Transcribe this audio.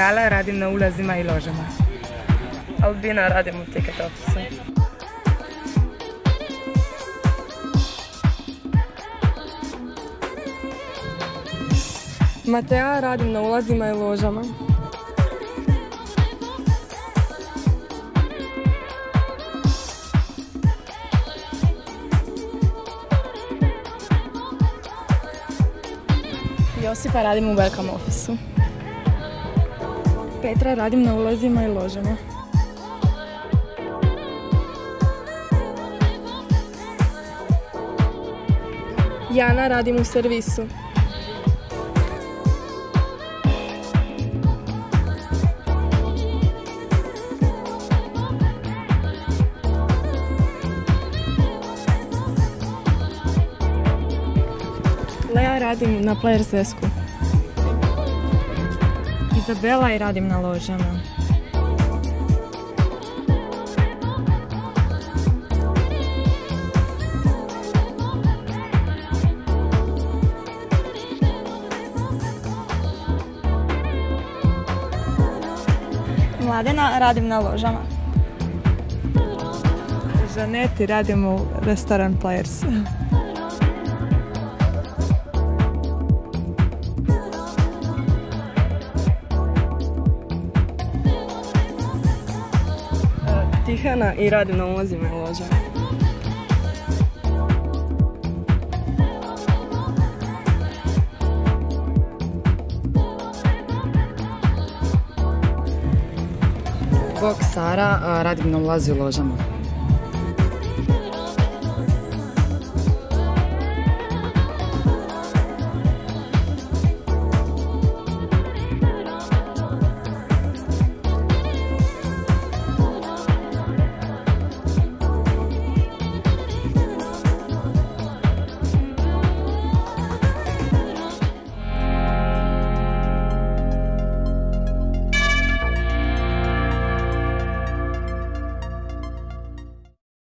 Gala, radim na ulazima i ložama. Albina, radim u ticket ofisu. Matea, radim na ulazima i ložama. Josipa, radim u welcome ofisu. Petra, radim na ulazima i ložama. Jana, radim u servisu. Lea, radim na players desku. Izabela i radim na ložama. Mladena, radim na ložama. Žaneti, radim u restoran Players. Tihana i radim na ulazima i ložama. Bog, Sara, radim na ulazu i ložama.